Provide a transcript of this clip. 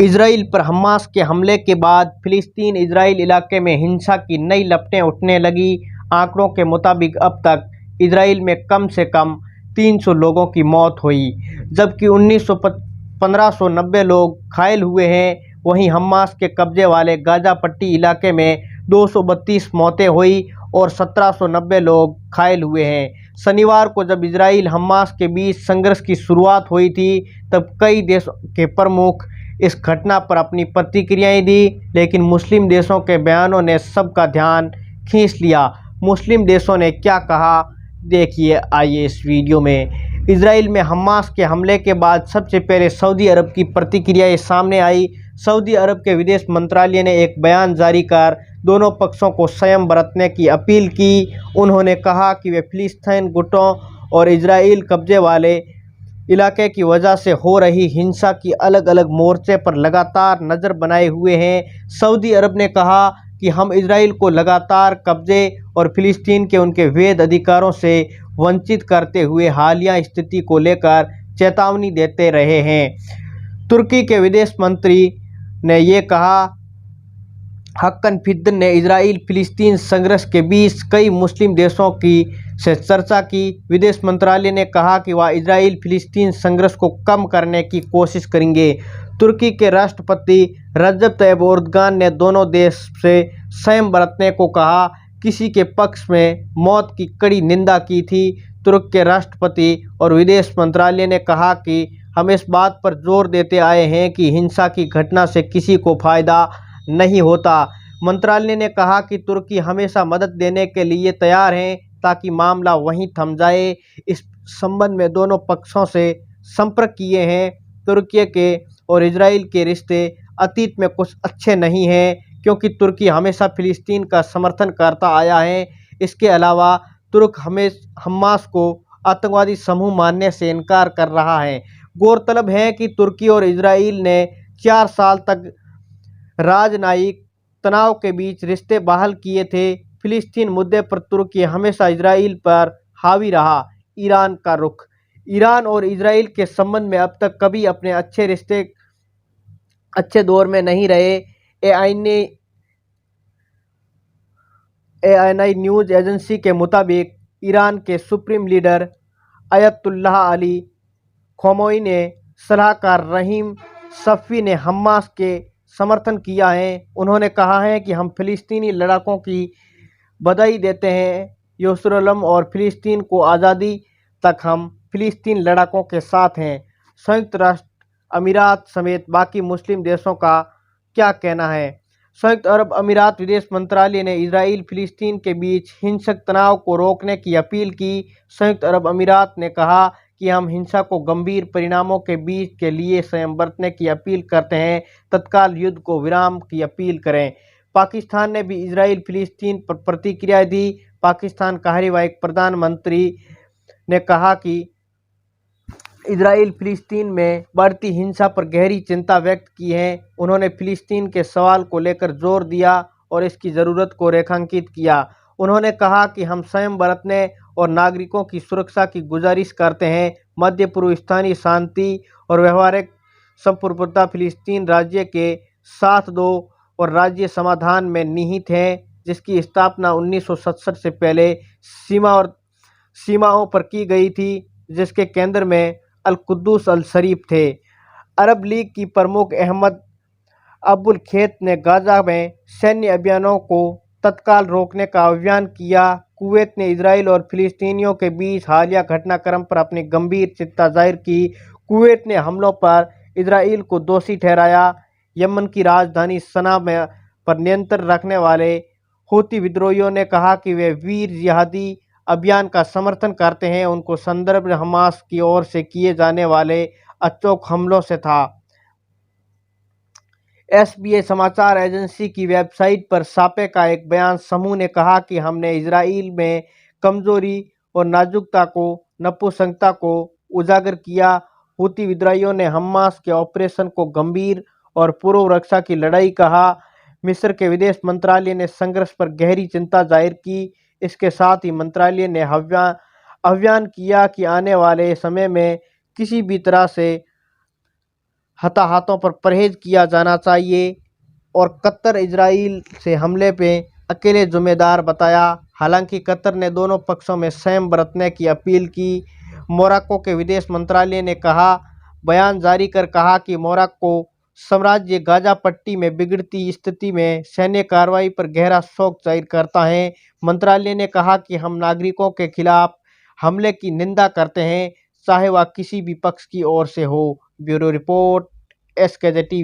Israel पर Hamas के हमले के बाद फिलिस्तीन इजराइल इलाके में हिंसा की नई लपटें उठने लगी। आंकड़ों के मुताबिक अब तक इसराइल में कम से कम 300 लोगों की मौत हुई, जबकि 1590 लोग घायल हुए हैं। वहीं हमास के कब्जे वाले गाजा पट्टी इलाके में 232 मौतें हुई और 1790 लोग घायल हुए हैं। शनिवार को जब इसराइल हमास के बीच संघर्ष की शुरुआत हुई थी, तब कई देशों के प्रमुख इस घटना पर अपनी प्रतिक्रियाएं दी, लेकिन मुस्लिम देशों के बयानों ने सबका ध्यान खींच लिया। मुस्लिम देशों ने क्या कहा, देखिए आइए इस वीडियो में। इसराइल में हमास के हमले के बाद सबसे पहले सऊदी अरब की प्रतिक्रिया सामने आई। सऊदी अरब के विदेश मंत्रालय ने एक बयान जारी कर दोनों पक्षों को संयम बरतने की अपील की। उन्होंने कहा कि वे फिलिस्तीन गुटों और इजराइल कब्जे वाले इलाके की वजह से हो रही हिंसा की अलग अलग मोर्चे पर लगातार नज़र बनाए हुए हैं। सऊदी अरब ने कहा कि हम इजराइल को लगातार कब्जे और फिलिस्तीन के उनके वैध अधिकारों से वंचित करते हुए हालिया स्थिति को लेकर चेतावनी देते रहे हैं। तुर्की के विदेश मंत्री ने ये कहा। हक्कन फिद्दन ने इजराइल फिलिस्तीन संघर्ष के बीच कई मुस्लिम देशों की से चर्चा की। विदेश मंत्रालय ने कहा कि वह इजराइल फिलिस्तीन संघर्ष को कम करने की कोशिश करेंगे। तुर्की के राष्ट्रपति रजब तैयब एर्दोगान ने दोनों देश से संयम बरतने को कहा, किसी के पक्ष में मौत की कड़ी निंदा की थी। तुर्क के राष्ट्रपति और विदेश मंत्रालय ने कहा कि हम इस बात पर जोर देते आए हैं कि हिंसा की घटना से किसी को फायदा नहीं होता। मंत्रालय ने कहा कि तुर्की हमेशा मदद देने के लिए तैयार है ताकि मामला वहीं थम जाए। इस संबंध में दोनों पक्षों से संपर्क किए हैं। तुर्की के और इजराइल के रिश्ते अतीत में कुछ अच्छे नहीं हैं, क्योंकि तुर्की हमेशा फिलिस्तीन का समर्थन करता आया है। इसके अलावा तुर्क हमास को आतंकवादी समूह मानने से इनकार कर रहा है। गौरतलब है कि तुर्की और इजराइल ने 4 साल तक राजनयिक तनाव के बीच रिश्ते बहाल किए थे। फिलिस्तीन मुद्दे पर तुर्की हमेशा इजराइल पर हावी रहा। ईरान का रुख। ईरान और इजराइल के संबंध में अब तक कभी अपने अच्छे रिश्ते अच्छे दौर में नहीं रहे। एएनआई न्यूज़ एजेंसी के मुताबिक ईरान के supreme leader Ayatollah Ali Khomeini ने सलाहकार रहीम सफ़ी ने हमास के समर्थन किया है। उन्होंने कहा है कि हम फिलिस्तीनी लड़ाकों की बधाई देते हैं। यरूशलेम और फिलिस्तीन को आज़ादी तक हम फिलिस्तीन लड़ाकों के साथ हैं। संयुक्त राष्ट्र अमीरात समेत बाकी मुस्लिम देशों का क्या कहना है? संयुक्त अरब अमीरात विदेश मंत्रालय ने इजराइल फिलिस्तीन के बीच हिंसक तनाव को रोकने की अपील की। संयुक्त अरब अमीरात ने कहा कि हम हिंसा को गंभीर परिणामों के बीच के लिए संयम बरतने की अपील करते हैं। तत्काल युद्ध को विराम की अपील करें। पाकिस्तान ने भी इजराइल फिलिस्तीन पर प्रतिक्रिया दी। पाकिस्तान कार्यवाहक प्रधानमंत्री ने कहा कि इजराइल फिलिस्तीन में बढ़ती हिंसा पर गहरी चिंता व्यक्त की है। उन्होंने फिलिस्तीन के सवाल को लेकर जोर दिया और इसकी ज़रूरत को रेखांकित किया। उन्होंने कहा कि हम संयम बरतने और नागरिकों की सुरक्षा की गुजारिश करते हैं। मध्य पूर्व स्थानीय शांति और व्यवहारिक संप्रभुता फिलिस्तीन राज्य के साथ दो और राज्य समाधान में निहित है, जिसकी स्थापना 1967 से पहले सीमाओं पर की गई थी, जिसके केंद्र में अल-कुद्दूस अल-शरीफ थे। अरब लीग की प्रमुख अहमद अब्दुल खैत ने गाजा में सैन्य अभियानों को तत्काल रोकने का आह्वान किया। कुवैत ने इजराइल और फिलिस्तीनियों के बीच हालिया घटनाक्रम पर अपनी गंभीर चिंता जाहिर की। कुवैत ने हमलों पर इजराइल को दोषी ठहराया। यमन की राजधानी सना में पर नियंत्रण रखने वाले हूती विद्रोहियों ने कहा कि वे वीर जिहादी अभियान का समर्थन करते हैं। उनको संदर्भ हमास की ओर से किए जाने वाले अचूक हमलों से था। एसबीए समाचार एजेंसी की वेबसाइट पर छापे का एक बयान समूह ने कहा कि हमने इजराइल में कमजोरी और नाजुकता को नपुंसकता को उजागर किया। हूती विद्रोहियों ने हमास के ऑपरेशन को गंभीर और पूर्व रक्षा की लड़ाई कहा। मिस्र के विदेश मंत्रालय ने संघर्ष पर गहरी चिंता जाहिर की। इसके साथ ही मंत्रालय ने आह्वान किया कि आने वाले समय में किसी भी तरह से हताहतों पर परहेज किया जाना चाहिए और कतर इजराइल से हमले पे अकेले जिम्मेदार बताया। हालांकि कतर ने दोनों पक्षों में संयम बरतने की अपील की। मोरक्को के विदेश मंत्रालय ने बयान जारी कर कहा कि मोरक्को साम्राज्य गाजा पट्टी में बिगड़ती स्थिति में सैन्य कार्रवाई पर गहरा शोक जाहिर करता है। मंत्रालय ने कहा कि हम नागरिकों के खिलाफ हमले की निंदा करते हैं, चाहे वह किसी भी पक्ष की ओर से हो। Bureau report, SKJ TV.